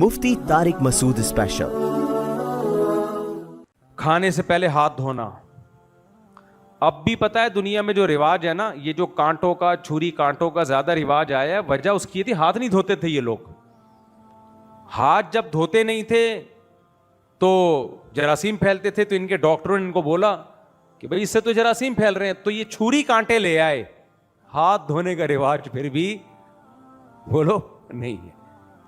مفتی طارق مسعود special. کھانے سے پہلے ہاتھ دھونا، اب بھی پتا ہے دنیا میں جو رواج ہے نا، یہ جو کانٹوں کا، چھری کانٹوں کا زیادہ رواج آیا ہے، وجہ اس کی تھی ہاتھ نہیں دھوتے تھے یہ لوگ۔ ہاتھ جب دھوتے نہیں تھے تو جراثیم پھیلتے تھے، تو ان کے ڈاکٹروں نے ان کو بولا کہ بھئی اس سے تو جراثیم پھیل رہے ہیں، تو یہ چھری کانٹے لے آئے۔ ہاتھ دھونے کا رواج پھر بھی بولو نہیں ہے،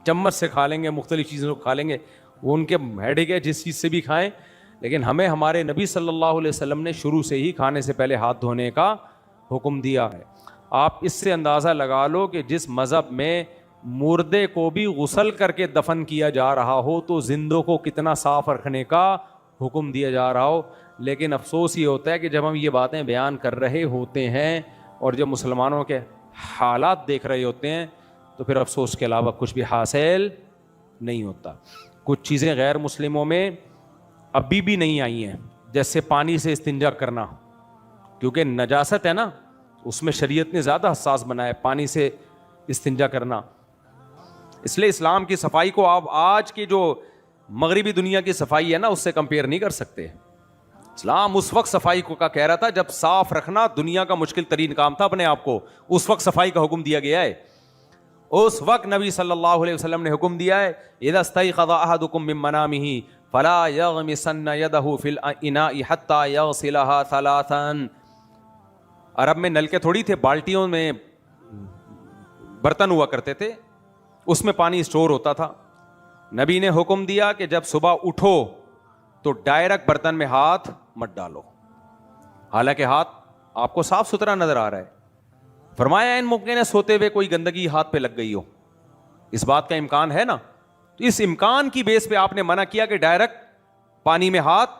چمچ سے کھا لیں گے، مختلف چیزوں کو کھا لیں گے، وہ ان کے ہیڈک ہے، جس چیز سے بھی کھائیں، لیکن ہمیں ہمارے نبی صلی اللہ علیہ وسلم نے شروع سے ہی کھانے سے پہلے ہاتھ دھونے کا حکم دیا ہے۔ آپ اس سے اندازہ لگا لو کہ جس مذہب میں مردے کو بھی غسل کر کے دفن کیا جا رہا ہو تو زندوں کو کتنا صاف رکھنے کا حکم دیا جا رہا ہو، لیکن افسوس یہ ہوتا ہے کہ جب ہم یہ باتیں بیان کر رہے ہوتے ہیں اور جب مسلمانوں کے حالات دیکھ رہے ہوتے ہیں تو پھر افسوس کے علاوہ کچھ بھی حاصل نہیں ہوتا۔ کچھ چیزیں غیر مسلموں میں ابھی بھی نہیں آئی ہیں، جیسے پانی سے استنجا کرنا، کیونکہ نجاست ہے نا، اس میں شریعت نے زیادہ حساس بنایا ہے پانی سے استنجا کرنا۔ اس لیے اسلام کی صفائی کو آپ آج کی جو مغربی دنیا کی صفائی ہے نا، اس سے کمپیئر نہیں کر سکتے۔ اسلام اس وقت صفائی کو کا کہہ رہا تھا جب صاف رکھنا دنیا کا مشکل ترین کام تھا اپنے آپ کو، اس وقت صفائی کا حکم دیا گیا ہے۔ اس وقت نبی صلی اللہ علیہ وسلم نے حکم دیا ہے، اذا استيقظ احدكم من منامه فلا يغمسن يده في الاناء حتى يغسلها ثلاثا۔ عرب میں نلکے تھوڑی تھے، بالٹیوں میں برتن ہوا کرتے تھے، اس میں پانی اسٹور ہوتا تھا۔ نبی نے حکم دیا کہ جب صبح اٹھو تو ڈائریکٹ برتن میں ہاتھ مت ڈالو، حالانکہ ہاتھ آپ کو صاف ستھرا نظر آ رہا ہے۔ فرمایا ان ممکن ہے سوتے ہوئے کوئی گندگی ہاتھ پہ لگ گئی ہو، اس بات کا امکان ہے نا، تو اس امکان کی بیس پہ آپ نے منع کیا کہ ڈائریکٹ پانی میں ہاتھ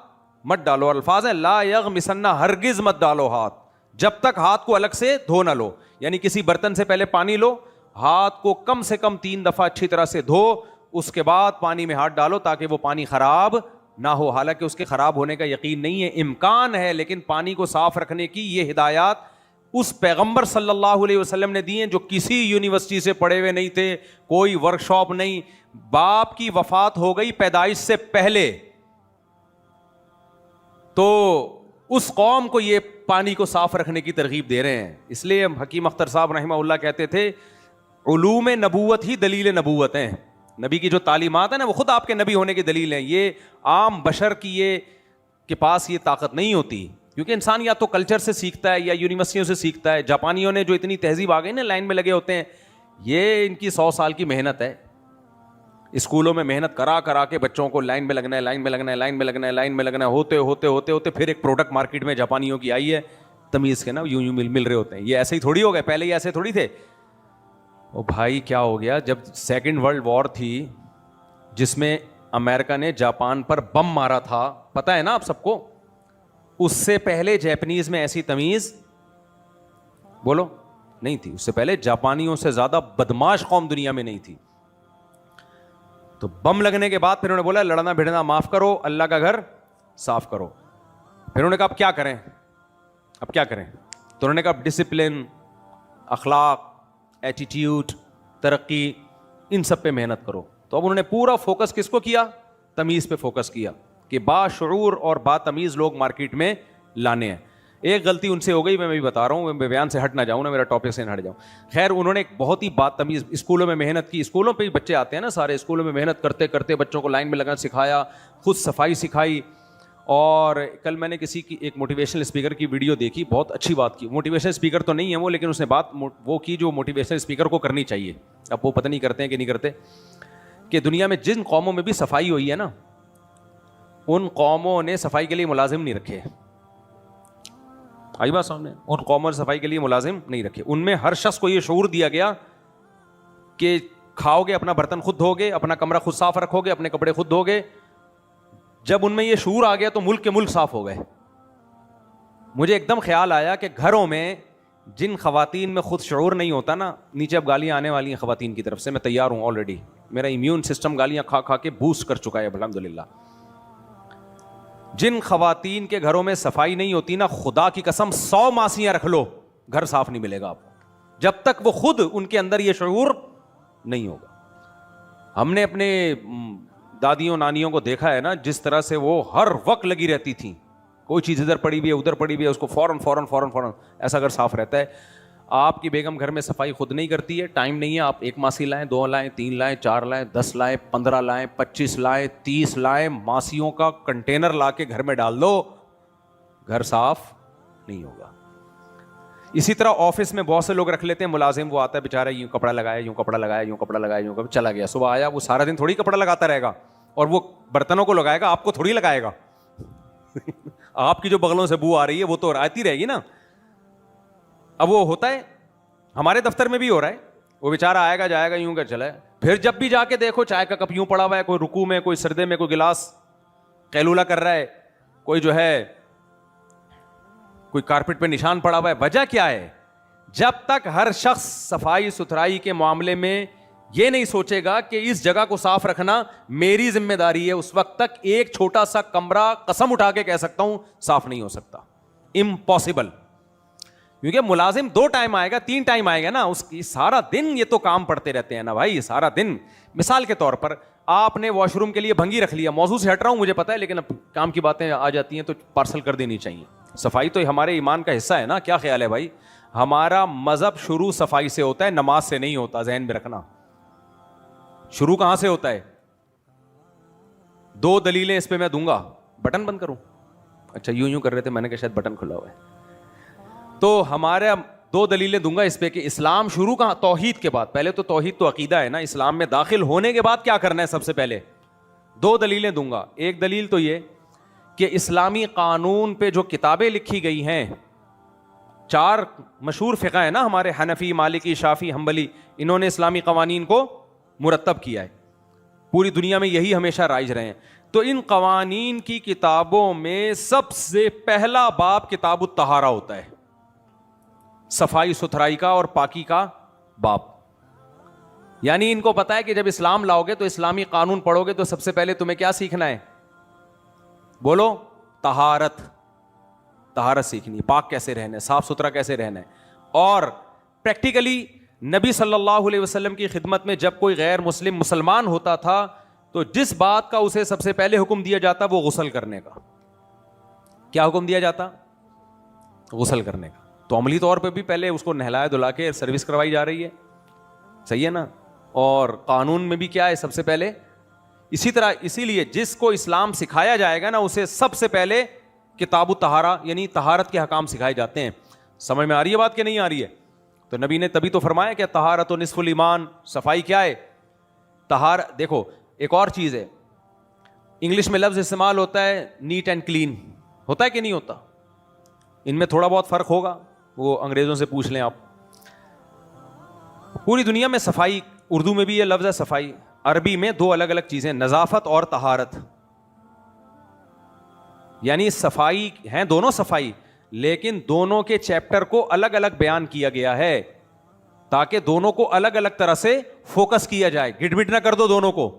مت ڈالو۔ الفاظ ہیں لا یغمسن، ہرگز مت ڈالو ہاتھ جب تک ہاتھ کو الگ سے دھو نہ لو، یعنی کسی برتن سے پہلے پانی لو، ہاتھ کو کم سے کم 3 دفعہ اچھی طرح سے دھو، اس کے بعد پانی میں ہاتھ ڈالو تاکہ وہ پانی خراب نہ ہو۔ حالانکہ اس کے خراب ہونے کا یقین نہیں ہے، امکان ہے، لیکن پانی کو صاف رکھنے کی یہ ہدایات اس پیغمبر صلی اللہ علیہ وسلم نے دی ہیں جو کسی یونیورسٹی سے پڑھے ہوئے نہیں تھے، کوئی ورک شاپ نہیں، باپ کی وفات ہو گئی پیدائش سے پہلے، تو اس قوم کو یہ پانی کو صاف رکھنے کی ترغیب دے رہے ہیں۔ اس لیے حکیم اختر صاحب رحمہ اللہ کہتے تھے علوم نبوت ہی دلیل نبوت ہیں، نبی کی جو تعلیمات ہیں نا وہ خود آپ کے نبی ہونے کی دلیل ہیں، یہ عام بشر کی یہ کے پاس یہ طاقت نہیں ہوتی، کیونکہ انسان یا تو کلچر سے سیکھتا ہے یا یونیورسٹیوں سے سیکھتا ہے۔ جاپانیوں نے جو اتنی تہذیب آ گئی نا، لائن میں لگے ہوتے ہیں، یہ ان کی 100 سال کی محنت ہے، اسکولوں میں محنت کرا کرا کے بچوں کو لائن میں لگنا ہے، لائن میں لگنا ہے، لائن میں لگنا ہے، لائن میں لگنا ہے، ہوتے ہوتے ہوتے ہوتے پھر ایک پروڈکٹ مارکیٹ میں جاپانیوں کی آئی ہے تمیز کے نا، یوں مل رہے ہوتے ہیں۔ یہ ایسے ہی تھوڑی ہو گئے، پہلے یہ ایسے تھوڑی تھے۔ او بھائی کیا ہو گیا جب سیکنڈ ورلڈ وار تھی جس میں امریکہ نے جاپان پر بم مارا تھا، پتہ ہے نا آپ سب کو، اس سے پہلے جاپنیز میں ایسی تمیز بولو نہیں تھی، اس سے پہلے جاپانیوں سے زیادہ بدماش قوم دنیا میں نہیں تھی۔ تو بم لگنے کے بعد پھر انہوں نے بولا لڑنا بھیڑنا معاف کرو، اللہ کا گھر صاف کرو۔ پھر انہوں نے کہا اب کیا کریں، اب کیا کریں، تو انہوں نے کہا ڈسپلن، اخلاق، ایٹیٹیوڈ، ترقی، ان سب پہ محنت کرو۔ تو اب انہوں نے پورا فوکس کس کو کیا؟ تمیز پہ فوکس کیا کہ باشعور اور باتمیز لوگ مارکیٹ میں لانے ہیں۔ ایک غلطی ان سے ہو گئی، میں بھی بتا رہا ہوں، میں بیان سے ہٹ نہ جاؤں نا، میرا ٹاپک سے نہ ہٹ جاؤں۔ خیر انہوں نے ایک بہت ہی باتمیز، اسکولوں میں محنت کی، اسکولوں پہ ہی بچے آتے ہیں نا سارے، اسکولوں میں محنت کرتے کرتے بچوں کو لائن میں لگنا سکھایا، خود صفائی سکھائی۔ اور کل میں نے کسی کی ایک موٹیویشنل اسپیکر کی ویڈیو دیکھی، بہت اچھی بات کی، موٹیویشنل اسپیکر تو نہیں ہے وہ، لیکن اس نے بات وہ کی جو موٹیویشنل اسپیکر کو کرنی چاہیے، اب وہ پتہ نہیں کرتے ہیں کہ نہیں کرتے، کہ دنیا میں جن قوموں میں بھی صفائی ہوئی ہے نا، ان قوموں نے صفائی کے لیے ملازم نہیں رکھے، آئی بات سامنے، ان قوموں نے صفائی کے لیے ملازم نہیں رکھے، ان میں ہر شخص کو یہ شعور دیا گیا کہ کھاؤ گے اپنا برتن خود دھو گے، اپنا کمرہ خود صاف رکھو گے، اپنے کپڑے خود دھو گے۔ جب ان میں یہ شعور آ گیا تو ملک کے ملک صاف ہو گئے۔ مجھے ایک دم خیال آیا کہ گھروں میں جن خواتین میں خود شعور نہیں ہوتا نا، نیچے اب گالیاں آنے والی ہیں خواتین کی طرف سے، میں تیار ہوں آلریڈی، میرا امیون سسٹم گالیاں کھا کھا کے بوسٹ کر چکا ہے الحمدللہ۔ جن خواتین کے گھروں میں صفائی نہیں ہوتی نا، خدا کی قسم 100 ماسیاں رکھ لو، گھر صاف نہیں ملے گا آپ کو، جب تک وہ خود ان کے اندر یہ شعور نہیں ہوگا۔ ہم نے اپنے دادیوں نانیوں کو دیکھا ہے نا, جس طرح سے وہ ہر وقت لگی رہتی تھیں, کوئی چیز ادھر پڑی ہوئی ہے ادھر پڑی ہوئی ہے, اس کو فوراً ایسا اگر صاف رہتا ہے. آپ کی بیگم گھر میں صفائی خود نہیں کرتی ہے, ٹائم نہیں ہے, آپ 1 ماسی لائیں, 2 لائیں, 3 لائیں, 4 لائیں, 10 لائیں, 15 لائیں, 25 لائیں, 30 لائیں, ماسیوں کا کنٹینر لا کے گھر میں ڈال دو, گھر صاف نہیں ہوگا. اسی طرح آفس میں بہت سے لوگ رکھ لیتے ہیں, ملازم وہ آتا ہے بیچارہ, یوں کپڑا لگایا, یوں کپڑا لگایا, یوں کپڑا لگایا, یوں چلا گیا, صبح آیا, وہ سارا دن تھوڑی کپڑا لگاتا رہے گا, اور وہ برتنوں کو لگائے گا, آپ کو تھوڑی لگائے گا. آپ کی جو بغلوں سے بو آ رہی ہے وہ تو آتی رہے گی نا. اب وہ ہوتا ہے, ہمارے دفتر میں بھی ہو رہا ہے, وہ بیچارہ آئے گا جائے گا, یوں کر چلا ہے, پھر جب بھی جا کے دیکھو چائے کا کپ یوں پڑا ہوا ہے, کوئی رکوع میں, کوئی سردے میں, کوئی گلاس قیلولہ کر رہا ہے, کوئی جو ہے کوئی کارپیٹ پہ نشان پڑا ہوا ہے. وجہ کیا ہے؟ جب تک ہر شخص صفائی ستھرائی کے معاملے میں یہ نہیں سوچے گا کہ اس جگہ کو صاف رکھنا میری ذمہ داری ہے, اس وقت تک ایک چھوٹا سا کمرہ قسم اٹھا کے کہہ سکتا ہوں صاف نہیں ہو سکتا. امپاسبل. کیونکہ ملازم 2 ٹائم آئے گا, 3 ٹائم آئے گا نا, اس کی سارا دن یہ تو کام پڑتے رہتے ہیں نا بھائی, سارا دن. مثال کے طور پر آپ نے واش روم کے لیے بھنگی رکھ لیا, موضوع سے ہٹ رہا ہوں مجھے پتا ہے, لیکن اب کام کی باتیں آ جاتی ہیں تو پارسل کر دینی چاہیے. صفائی تو ہمارے ایمان کا حصہ ہے نا, کیا خیال ہے بھائی؟ ہمارا مذہب شروع صفائی سے ہوتا ہے, نماز سے نہیں ہوتا, ذہن میں رکھنا. شروع کہاں سے ہوتا ہے؟ 2 دلیلیں اس پہ میں دوں گا. بٹن بند کروں؟ اچھا یوں کر رہے تھے, میں نے کہا شاید بٹن کھلا ہوا ہے. تو ہمارا 2 دلیلیں دوں گا اس پہ کہ اسلام شروع کہاں, توحید کے بعد. پہلے تو توحید تو عقیدہ ہے نا, اسلام میں داخل ہونے کے بعد کیا کرنا ہے سب سے پہلے. 2 دلیلیں دوں گا. ایک دلیل تو یہ کہ اسلامی قانون پہ جو کتابیں لکھی گئی ہیں, 4 مشہور فقہ ہیں نا ہمارے, حنفی, مالکی, شافعی, حنبلی, انہوں نے اسلامی قوانین کو مرتب کیا ہے. پوری دنیا میں یہی ہمیشہ رائج رہے ہیں. تو ان قوانین کی کتابوں میں سب سے پہلا باب کتاب الطہارہ ہوتا ہے, صفائی ستھرائی کا اور پاکی کا باب. یعنی ان کو پتا ہے کہ جب اسلام لاؤ گے تو اسلامی قانون پڑھو گے تو سب سے پہلے تمہیں کیا سیکھنا ہے؟ بولو, طہارت. طہارت سیکھنی, پاک کیسے رہنا ہے, صاف ستھرا کیسے رہنا ہے. اور پریکٹیکلی نبی صلی اللہ علیہ وسلم کی خدمت میں جب کوئی غیر مسلم مسلمان ہوتا تھا تو جس بات کا اسے سب سے پہلے حکم دیا جاتا وہ غسل کرنے کا. کیا حکم دیا جاتا؟ غسل کرنے کا. تو عملی طور پہ بھی پہلے اس کو نہلایا دھلا کے سروس کروائی جا رہی ہے, صحیح ہے نا. اور قانون میں بھی کیا ہے سب سے پہلے, اسی طرح. اسی لیے جس کو اسلام سکھایا جائے گا نا اسے سب سے پہلے کتاب الطہارہ یعنی طہارت کے احکام سکھائے جاتے ہیں. سمجھ میں آ رہی ہے بات کہ نہیں آ رہی ہے؟ تو نبی نے تبھی تو فرمایا کہ طہارت و نصف الایمان, صفائی کیا ہے؟ طہارت. دیکھو ایک اور چیز ہے, انگلش میں لفظ استعمال ہوتا ہے نیٹ اینڈ کلین, ہوتا ہے کہ نہیں ہوتا؟ ان میں تھوڑا بہت فرق ہوگا, وہ انگریزوں سے پوچھ لیں آپ. پوری دنیا میں صفائی, اردو میں بھی یہ لفظ ہے صفائی, عربی میں 2 الگ الگ چیزیں, نظافت اور طہارت. یعنی صفائی ہیں دونوں صفائی, لیکن دونوں کے چیپٹر کو الگ الگ بیان کیا گیا ہے تاکہ دونوں کو الگ الگ طرح سے فوکس کیا جائے, گٹ بٹ نہ کر دو دونوں کو.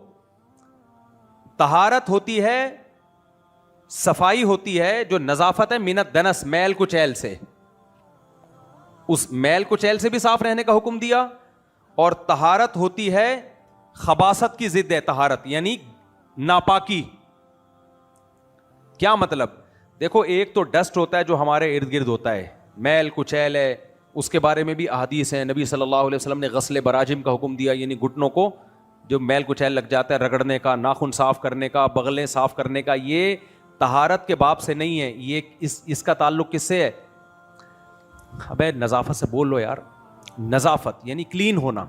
طہارت ہوتی ہے, صفائی ہوتی ہے جو نظافت ہے من الدنس, میل کچیل سے, اس میل کچیل سے بھی صاف رہنے کا حکم دیا. اور طہارت ہوتی ہے خباثت کی ضد ہے طہارت, یعنی ناپاکی. کیا مطلب؟ دیکھو ایک تو ڈسٹ ہوتا ہے جو ہمارے ارد گرد ہوتا ہے, میل کچیل ہے, اس کے بارے میں بھی احادیث ہیں. نبی صلی اللہ علیہ وسلم نے غسل براجم کا حکم دیا, یعنی گھٹنوں کو جو میل کچیل لگ جاتا ہے رگڑنے کا, ناخن صاف کرنے کا, بغلیں صاف کرنے کا. یہ طہارت کے باب سے نہیں ہے, یہ اس کا تعلق کس سے ہے؟ ابے نظافت سے بول لو یار. نظافت یعنی کلین ہونا.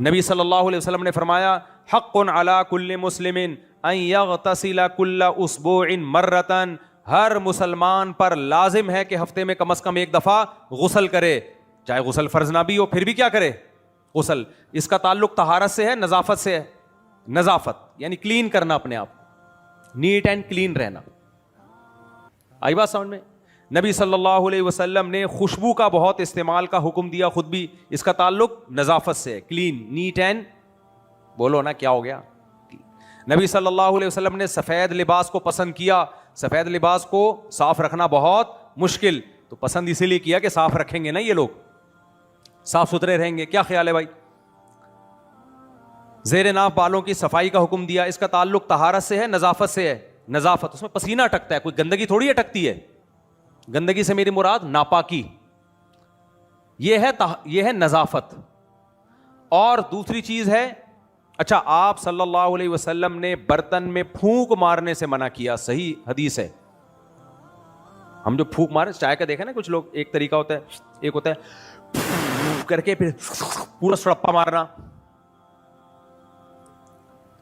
نبی صلی اللہ علیہ وسلم نے فرمایا حق علی کل مسلم ان یغتسل کل اسبوع مرۃ, ہر مسلمان پر لازم ہے کہ ہفتے میں کم از کم 1 دفعہ غسل کرے, چاہے غسل فرض نہ بھی ہو پھر بھی کیا کرے؟ غسل. اس کا تعلق طہارت سے ہے, نظافت سے ہے. نظافت یعنی کلین کرنا اپنے آپ, نیٹ اینڈ کلین رہنا. آئی بات سمجھ میں؟ نبی صلی اللہ علیہ وسلم نے خوشبو کا بہت استعمال کا حکم دیا, خود بھی اس کا تعلق نظافت سے ہے, کلین, نیٹ اینڈ. بولو نا کیا ہو گیا؟ نبی صلی اللہ علیہ وسلم نے سفید لباس کو پسند کیا. سفید لباس کو صاف رکھنا بہت مشکل, تو پسند اسی لیے کیا کہ صاف رکھیں گے نا یہ لوگ. صاف ستھرے رہیں گے. کیا خیال ہے بھائی؟ زیر ناف بالوں کی صفائی کا حکم دیا. اس کا تعلق طہارت سے ہے نظافت سے ہے؟ نظافت. اس میں پسینہ اٹکتا ہے, کوئی گندگی تھوڑی اٹکتی ہے. گندگی سے میری مراد ناپاکی, یہ ہے نظافت. اور دوسری چیز ہے, اچھا آپ صلی اللہ علیہ وسلم نے برتن میں پھونک مارنے سے منع کیا, صحیح حدیث ہے. ہم جو پھونک مارے چائے کا دیکھا نا, کچھ لوگ ایک طریقہ ہوتا ہے, ایک ہوتا ہے کر کے پھر پورا سڑپا مارنا.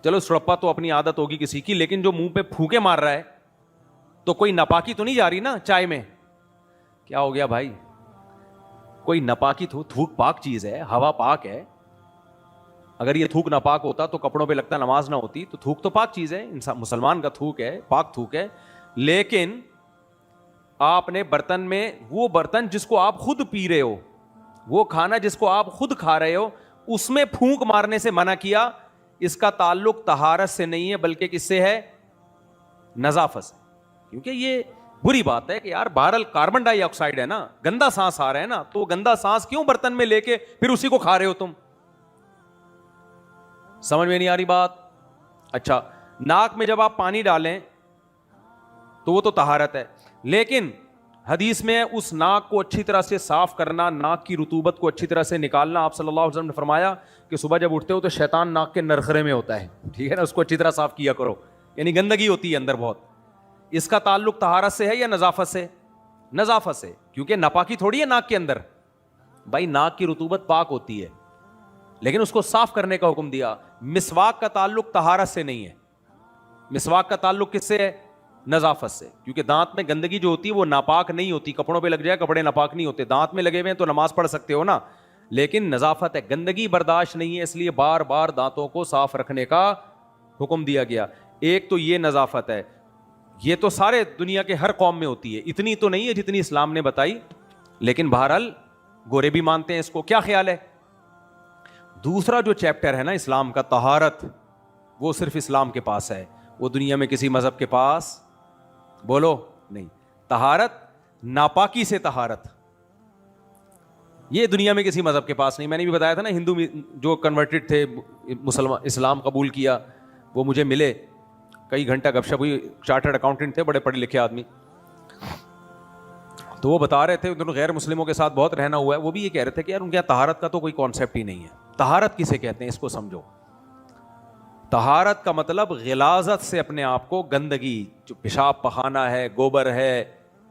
چلو سڑپا تو اپنی عادت ہوگی کسی کی, لیکن جو منہ پہ پھونکے مار رہا ہے تو کوئی ناپاکی تو نہیں جا رہی نا چائے میں. کیا ہو گیا بھائی؟ کوئی ناپاکی تھوک پاک چیز ہے, ہوا پاک ہے. اگر یہ تھوک ناپاک ہوتا تو کپڑوں پہ لگتا نماز نہ ہوتی. تو تھوک تو پاک چیز ہے, انسان مسلمان کا تھوک ہے, پاک تھوک ہے. لیکن آپ نے برتن میں, وہ برتن جس کو آپ خود پی رہے ہو, وہ کھانا جس کو آپ خود کھا رہے ہو, اس میں پھونک مارنے سے منع کیا. اس کا تعلق طہارت سے نہیں ہے بلکہ کس سے ہے؟ نظافت سے. کیونکہ یہ بری بات ہے کہ یار بہرحال کاربن ڈائی آکسائڈ ہے نا, گندا سانس آ رہا ہے نا, تو گندا سانس کیوں برتن میں لے کے پھر اسی کو کھا رہے ہو تم؟ سمجھ میں نہیں آ رہی بات؟ اچھا, ناک میں جب آپ پانی ڈالیں تو وہ تو طہارت ہے, لیکن حدیث میں اس ناک کو اچھی طرح سے صاف کرنا, ناک کی رطوبت کو اچھی طرح سے نکالنا. آپ صلی اللہ علیہ وسلم نے فرمایا کہ صبح جب اٹھتے ہو تو شیطان ناک کے نرخرے میں ہوتا ہے, ٹھیک ہے نا, اس کو اچھی طرح صاف کیا کرو. یعنی گندگی ہوتی ہے اندر بہت. اس کا تعلق طہارت سے ہے یا نظافت سے؟ نظافت سے, کیونکہ ناپاکی تھوڑی ہے ناک کے اندر. بھائی ناک کی رطوبت پاک ہوتی ہے, لیکن اس کو صاف کرنے کا حکم دیا. مسواک کا تعلق طہارت سے نہیں ہے. مسواک کا تعلق کس سے ہے؟ نظافت سے. کیونکہ دانت میں گندگی جو ہوتی ہے وہ ناپاک نہیں ہوتی. کپڑوں پہ لگ جائے, کپڑے ناپاک نہیں ہوتے. دانت میں لگے ہوئے ہیں تو نماز پڑھ سکتے ہو نا, لیکن نظافت ہے, گندگی برداشت نہیں ہے, اس لیے بار بار دانتوں کو صاف رکھنے کا حکم دیا گیا. ایک تو یہ نظافت ہے, یہ تو سارے دنیا کے ہر قوم میں ہوتی ہے, اتنی تو نہیں ہے جتنی اسلام نے بتائی, لیکن بہرحال گورے بھی مانتے ہیں اس کو. کیا خیال ہے؟ دوسرا جو چیپٹر ہے نا اسلام کا, طہارت, وہ صرف اسلام کے پاس ہے, وہ دنیا میں کسی مذہب کے پاس بولو نہیں. طہارت, ناپاکی سے طہارت, یہ دنیا میں کسی مذہب کے پاس نہیں. میں نے بھی بتایا تھا نا, ہندو جو کنورٹڈ تھے, مسلمان اسلام قبول کیا, وہ مجھے ملے, کئی گھنٹہ گپ شپ ہوئی. چارٹرڈ اکاؤنٹنٹ تھے, بڑے پڑھے لکھے آدمی, تو وہ بتا رہے تھے انہوں نے غیر مسلموں کے ساتھ بہت رہنا ہوا ہے. وہ بھی یہ کہہ رہے تھے کہ یار ان کے یہاں طہارت کا تو کوئی کانسیپٹ ہی نہیں ہے. طہارت کسے کہتے ہیں اس کو سمجھو. طہارت کا مطلب غلاظت سے اپنے آپ کو, گندگی جو پیشاب پخانا ہے, گوبر ہے,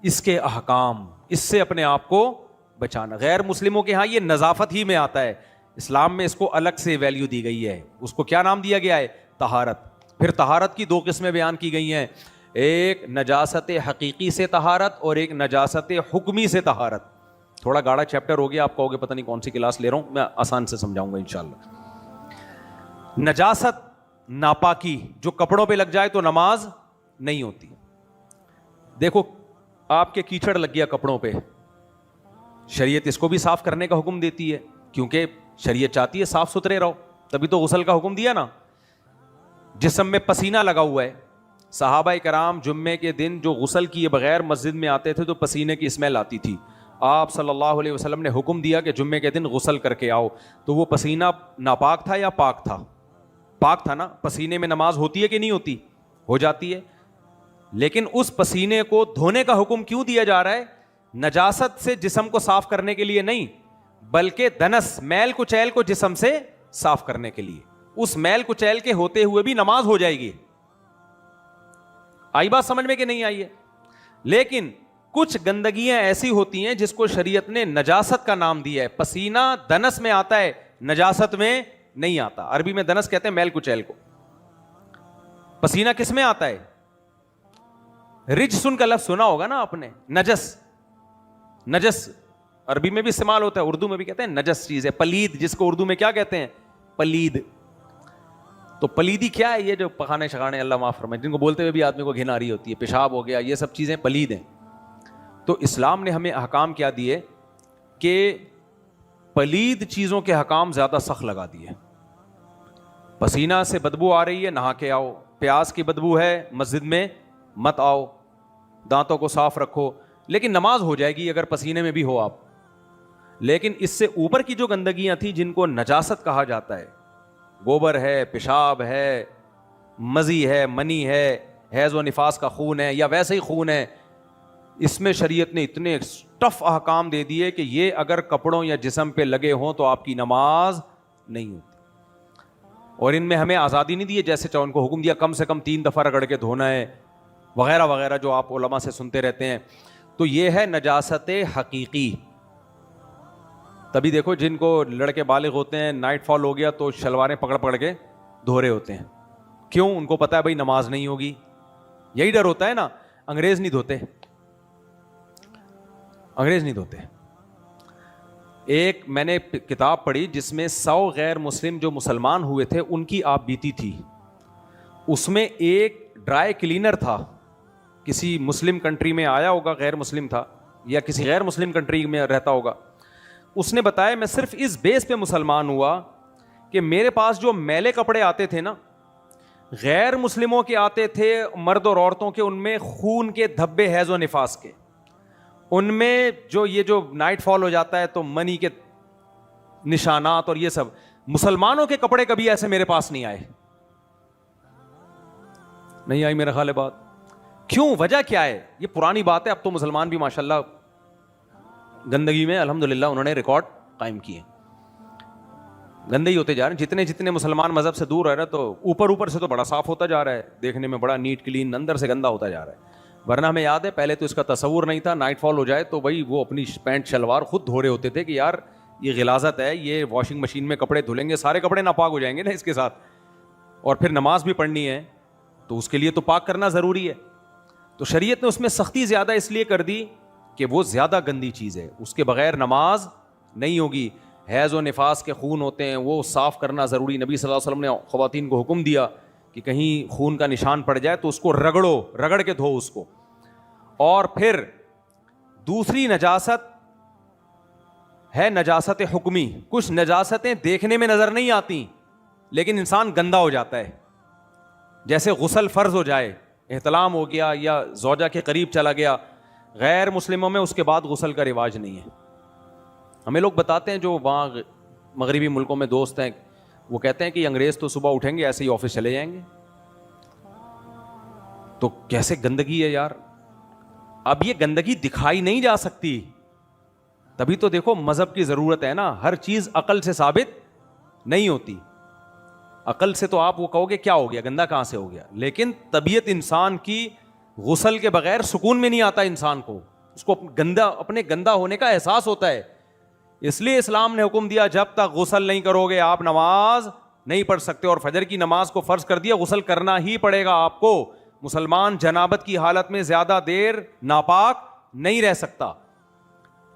اس کے احکام, اس سے اپنے آپ کو بچانا. غیر مسلموں کے ہاں یہ نظافت ہی میں آتا ہے, اسلام میں اس کو الگ سے ویلیو دی گئی ہے. اس کو کیا نام دیا گیا ہے؟ طہارت. پھر طہارت کی دو قسمیں بیان کی گئی ہیں, ایک نجاست حقیقی سے طہارت اور ایک نجاست حکمی سے طہارت. تھوڑا گاڑا چیپٹر ہو گیا, آپ کہو گے پتہ نہیں کون سی کلاس لے رہا ہوں, میں آسان سے سمجھاؤں گا انشاءاللہ. نجاست, ناپاکی جو کپڑوں پہ لگ جائے تو نماز نہیں ہوتی. دیکھو آپ کے کیچڑ لگ گیا کپڑوں پہ, شریعت اس کو بھی صاف کرنے کا حکم دیتی ہے, کیونکہ شریعت چاہتی ہے صاف ستھرے رہو, تبھی تو غسل کا حکم دیا نا. جسم میں پسینہ لگا ہوا ہے, صحابہ کرام جمعے کے دن جو غسل کیے بغیر مسجد میں آتے تھے تو پسینے کی اسمیل آتی تھی. آپ صلی اللہ علیہ وسلم نے حکم دیا کہ جمعے کے دن غسل کر کے آؤ. تو وہ پسینہ ناپاک تھا یا پاک تھا؟ پاک تھا نا. پسینے میں نماز ہوتی ہے کہ نہیں ہوتی؟ ہو جاتی ہے. لیکن اس پسینے کو دھونے کا حکم کیوں دیا جا رہا ہے؟ نجاست سے جسم کو صاف کرنے کے لیے نہیں, بلکہ دنس, میل کچیل کو جسم سے صاف کرنے کے لیے. اس میل کچیل کے ہوتے ہوئے بھی نماز ہو جائے گی. آئی بات سمجھ میں کہ نہیں آئی ہے؟ لیکن کچھ گندگیاں ایسی ہوتی ہیں جس کو شریعت نے نجاست کا نام دیا ہے. پسینہ دنس میں آتا ہے, نجاست میں نہیں آتا. عربی میں دنس کہتے ہیں میل کچیل کو. پسینہ کس میں آتا ہے؟ رجسن کا لفظ سنا ہوگا نا آپ نے, نجس. نجس عربی میں بھی استعمال ہوتا ہے, اردو میں بھی کہتے ہیں نجس چیز ہے. پلید, جس کو اردو میں کیا کہتے ہیں؟ پلید. تو پلیدی کیا ہے؟ یہ جو پخانے شخانے, اللہ معاف فرمائے, جن کو بولتے ہوئے بھی آدمی کو گھن آ رہی ہوتی ہے, پیشاب ہو گیا, یہ سب چیزیں پلید ہیں. تو اسلام نے ہمیں احکام کیا دیے کہ پلید چیزوں کے احکام زیادہ سخت لگا دیے. پسینہ سے بدبو آ رہی ہے, نہا کے آؤ. پیاس کی بدبو ہے, مسجد میں مت آؤ. دانتوں کو صاف رکھو, لیکن نماز ہو جائے گی اگر پسینے میں بھی ہو آپ. لیکن اس سے اوپر کی جو گندگیاں تھیں جن کو نجاست کہا جاتا ہے، گوبر ہے، پیشاب ہے، مزی ہے، منی ہے، حیض و نفاس کا خون ہے یا ویسے ہی خون ہے، اس میں شریعت نے اتنے ٹف احکام دے دیے کہ یہ اگر کپڑوں یا جسم پہ لگے ہوں تو آپ کی نماز نہیں ہوتی. اور ان میں ہمیں آزادی نہیں دی ہے جیسے چاہو ان کو حکم دیا کم سے کم 3 دفعہ رگڑ کے دھونا ہے وغیرہ وغیرہ جو آپ علماء سے سنتے رہتے ہیں. تو یہ ہے نجاست حقیقی. تبھی دیکھو جن کو لڑکے بالغ ہوتے ہیں نائٹ فال ہو گیا تو شلواریں پکڑ پکڑ کے دھو رہے ہوتے ہیں. کیوں؟ ان کو پتا ہے بھائی نماز نہیں ہوگی. یہی ڈر ہوتا ہے نا. انگریز نہیں دھوتے، انگریز نہیں دھوتے. ایک میں نے کتاب پڑھی جس میں 100 غیر مسلم جو مسلمان ہوئے تھے ان کی آپ بیتی تھی. اس میں ایک ڈرائی کلینر تھا، کسی مسلم کنٹری میں آیا ہوگا، غیر مسلم تھا یا کسی غیر مسلم کنٹری میں رہتا ہوگا. اس نے بتایا میں صرف اس بیس پہ مسلمان ہوا کہ میرے پاس جو میلے کپڑے آتے تھے نا، غیر مسلموں کے آتے تھے، مرد اور عورتوں کے، ان میں خون کے دھبے حیض و نفاس کے، ان میں جو یہ جو نائٹ فال ہو جاتا ہے تو منی کے نشانات اور یہ سب. مسلمانوں کے کپڑے کبھی ایسے میرے پاس نہیں آئے. نہیں آئی میرا خیال ہے بات. کیوں؟ وجہ کیا ہے؟ یہ پرانی بات ہے. اب تو مسلمان بھی ماشاءاللہ گندگی میں الحمدللہ انہوں نے ریکارڈ قائم کیے. گندے ہی ہوتے جا رہے ہیں. جتنے جتنے مسلمان مذہب سے دور رہ رہے ہیں تو اوپر سے تو بڑا صاف ہوتا جا رہا ہے، دیکھنے میں بڑا نیٹ کلین، اندر سے گندا ہوتا جا رہا ہے. ورنہ ہمیں یاد ہے پہلے تو اس کا تصور نہیں تھا. نائٹ فال ہو جائے تو بھائی وہ اپنی پینٹ شلوار خود دھو رہے ہوتے تھے کہ یار یہ غلاظت ہے، یہ واشنگ مشین میں کپڑے دھلیں گے سارے کپڑے ناپاک ہو جائیں گے نا اس کے ساتھ، اور پھر نماز بھی پڑھنی ہے تو اس کے لیے تو پاک کرنا ضروری ہے. تو شریعت نے اس میں سختی زیادہ اس لیے کر دی کہ وہ زیادہ گندی چیز ہے، اس کے بغیر نماز نہیں ہوگی. حیض و نفاس کے خون ہوتے ہیں وہ صاف کرنا ضروری. نبی صلی اللہ علیہ وسلم نے خواتین کو حکم دیا کہ کہیں خون کا نشان پڑ جائے تو اس کو رگڑ کے دھو اس کو. اور پھر دوسری نجاست ہے نجاست حکمی. کچھ نجاستیں دیکھنے میں نظر نہیں آتی لیکن انسان گندا ہو جاتا ہے. جیسے غسل فرض ہو جائے، احتلام ہو گیا یا زوجہ کے قریب چلا گیا. غیر مسلموں میں اس کے بعد غسل کا رواج نہیں ہے. ہمیں لوگ بتاتے ہیں جو وہاں مغربی ملکوں میں دوست ہیں، وہ کہتے ہیں کہ انگریز تو صبح اٹھیں گے ایسے ہی آفس چلے جائیں گے. تو کیسے گندگی ہے یار. اب یہ گندگی دکھائی نہیں جا سکتی، تبھی تو دیکھو مذہب کی ضرورت ہے نا. ہر چیز عقل سے ثابت نہیں ہوتی. عقل سے تو آپ وہ کہو گے کیا ہو گیا، گندا کہاں سے ہو گیا، لیکن طبیعت انسان کی غسل کے بغیر سکون میں نہیں آتا. انسان کو اس کو اپنے گندا ہونے کا احساس ہوتا ہے. اس لیے اسلام نے حکم دیا جب تک غسل نہیں کرو گے آپ نماز نہیں پڑھ سکتے. اور فجر کی نماز کو فرض کر دیا، غسل کرنا ہی پڑے گا آپ کو. مسلمان جنابت کی حالت میں زیادہ دیر ناپاک نہیں رہ سکتا.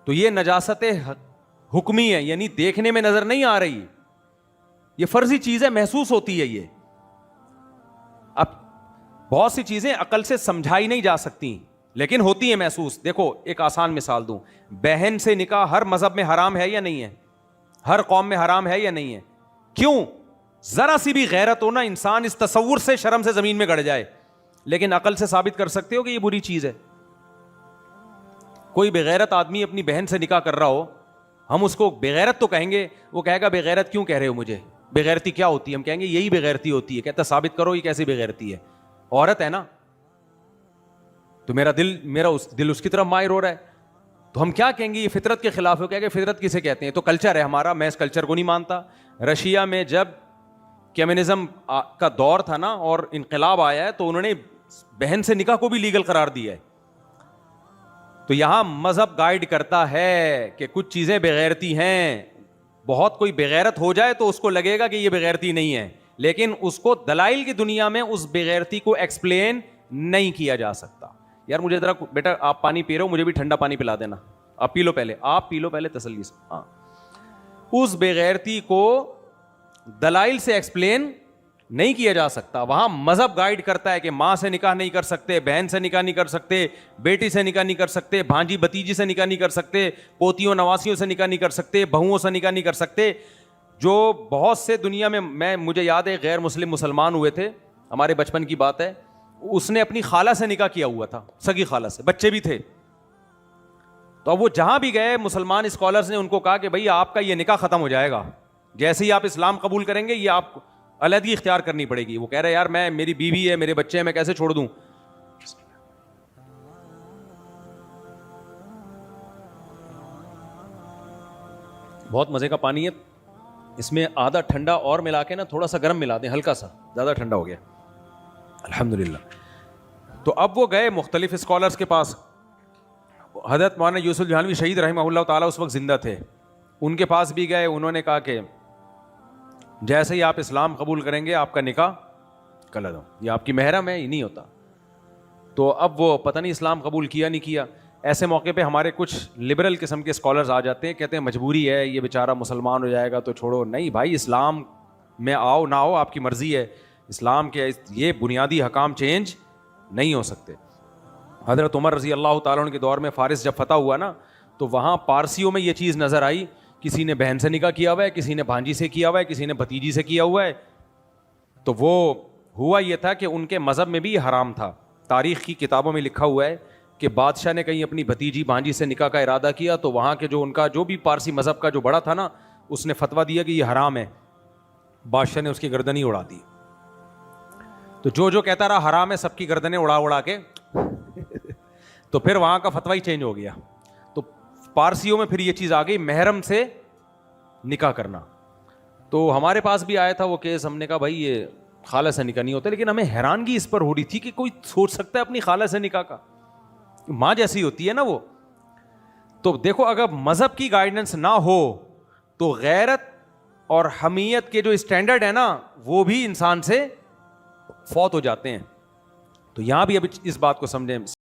تو یہ نجاست حکمی ہے، یعنی دیکھنے میں نظر نہیں آ رہی، یہ فرضی چیز ہے، محسوس ہوتی ہے. یہ اب بہت سی چیزیں عقل سے سمجھائی نہیں جا سکتی لیکن ہوتی ہیں محسوس. دیکھو ایک آسان مثال دوں، بہن سے نکاح ہر مذہب میں حرام ہے یا نہیں ہے؟ ہر قوم میں حرام ہے یا نہیں ہے؟ کیوں؟ ذرا سی بھی غیرت ہو نا، انسان اس تصور سے شرم سے زمین میں گڑ جائے. لیکن عقل سے ثابت کر سکتے ہو کہ یہ بری چیز ہے؟ کوئی بغیرت آدمی اپنی بہن سے نکاح کر رہا ہو، ہم اس کو بغیرت تو کہیں گے، وہ کہے گا بغیرت کیوں کہہ رہے ہو مجھے، بغیرتی کیا ہوتی ہے؟ ہم کہیں گے یہی بغیرتی ہوتی ہے. کہتا ثابت کرو یہ کیسی بغیرتی ہے. عورت ہے نا، تو میرا دل اس کی طرف مائل ہو رہا ہے، تو ہم کیا کہیں گے یہ فطرت کے خلاف ہے. کہہ کہ فطرت کسے کہتے ہیں؟ تو کلچر ہے ہمارا. میں اس کلچر کو نہیں مانتا. رشیا میں جب کمیونزم کا دور تھا نا اور انقلاب آیا ہے تو انہوں نے بہن سے نکاح کو بھی لیگل قرار دیا ہے. تو یہاں مذہب گائیڈ کرتا ہے کہ کچھ چیزیں بغیرتی ہیں. بہت کوئی بغیرت ہو جائے تو اس کو لگے گا کہ یہ بغیرتی نہیں ہے، لیکن اس کو دلائل کی دنیا میں اس بغیرتی کو ایکسپلین نہیں کیا جا سکتا. یار مجھے ذرا بیٹا آپ پانی پی رہے ہو، مجھے بھی ٹھنڈا پانی پلا دینا. آپ پی لو پہلے تسلی سے. ہاں، اس بغیرتی کو دلائل سے ایکسپلین نہیں کیا جا سکتا. وہاں مذہب گائیڈ کرتا ہے کہ ماں سے نکاح نہیں کر سکتے، بہن سے نکاح نہیں کر سکتے، بیٹی سے نکاح نہیں کر سکتے، بھانجی بتیجی سے نکاح نہیں کر سکتے، پوتیوں نواسیوں سے نکاح نہیں کر سکتے، بہوؤں سے نکاح نہیں کر سکتے. جو بہت سے دنیا میں مجھے یاد ہے غیر مسلمان ہوئے تھے، ہمارے بچپن کی بات ہے، اس نے اپنی خالہ سے نکاح کیا ہوا تھا، سگی خالہ سے، بچے بھی تھے. تو اب وہ جہاں بھی گئے مسلمان اسکالرز نے ان کو کہا کہ بھائی آپ کا یہ نکاح ختم ہو جائے گا, جیسے ہی آپ اسلام قبول کریں گے یہ آپ کو علیحدگی اختیار کرنی پڑے گی. وہ کہہ رہے یار میں, میری بیوی ہے, میرے بچے ہیں, میں کیسے چھوڑ دوں. بہت مزے کا پانی ہے, اس میں آدھا ٹھنڈا اور ملا کے نا تھوڑا سا گرم ملا دیں, ہلکا سا, زیادہ ٹھنڈا ہو گیا الحمدللہ. تو اب وہ گئے مختلف اسکالرس کے پاس. حضرت مولانا یوسف جہانوی شہید رحمہ اللہ تعالیٰ اس وقت زندہ تھے, ان کے پاس بھی گئے. انہوں نے کہا کہ جیسے ہی آپ اسلام قبول کریں گے آپ کا نکاح کر دو, یہ آپ کی محرم ہے, یہ نہیں ہوتا. تو اب وہ پتہ نہیں اسلام قبول کیا نہیں کیا. ایسے موقع پہ ہمارے کچھ لبرل قسم کے اسکالرز آ جاتے ہیں, کہتے ہیں مجبوری ہے, یہ بیچارہ مسلمان ہو جائے گا تو چھوڑو. نہیں بھائی, اسلام میں آؤ نہ آؤ آپ کی مرضی ہے, اسلام کے یہ بنیادی حکام چینج نہیں ہو سکتے. حضرت عمر رضی اللہ تعالیٰ عنہ کے دور میں فارس جب فتح ہوا نا, تو وہاں پارسیوں میں یہ چیز نظر آئی, کسی نے بہن سے نکاح کیا ہوا ہے, کسی نے بھانجی سے کیا ہوا ہے, کسی نے بھتیجی سے کیا ہوا ہے. تو وہ ہوا یہ تھا کہ ان کے مذہب میں بھی یہ حرام تھا. تاریخ کی کتابوں میں لکھا ہوا ہے کہ بادشاہ نے کہیں اپنی بھتیجی بھانجی سے نکاح کا ارادہ کیا تو وہاں کے جو ان کا جو بھی پارسی مذہب کا جو بڑا تھا نا, اس نے فتویٰ دیا کہ یہ حرام ہے. بادشاہ نے اس کی گردن ہی اڑا دی. تو جو کہتا رہا حرام ہے, سب کی گردنیں اڑا کے تو پھر وہاں کا فتویٰ ہی چینج ہو گیا. تو پارسیوں میں پھر یہ چیز آ گئی محرم سے نکاح کرنا. تو ہمارے پاس بھی آیا تھا وہ کیس, ہم نے کہا بھائی یہ خالہ سے نکاح نہیں ہوتا, لیکن ہمیں حیرانگی اس پر ہو رہی تھی کہ کوئی سوچ سکتا ہے اپنی خالہ سے نکاح کا, ماں جیسی ہوتی ہے نا وہ. تو دیکھو اگر مذہب کی گائیڈنس نہ ہو تو غیرت اور حمیت کے جو اسٹینڈرڈ ہے نا وہ بھی انسان سے فوت ہو جاتے ہیں. تو یہاں بھی ابھی اس بات کو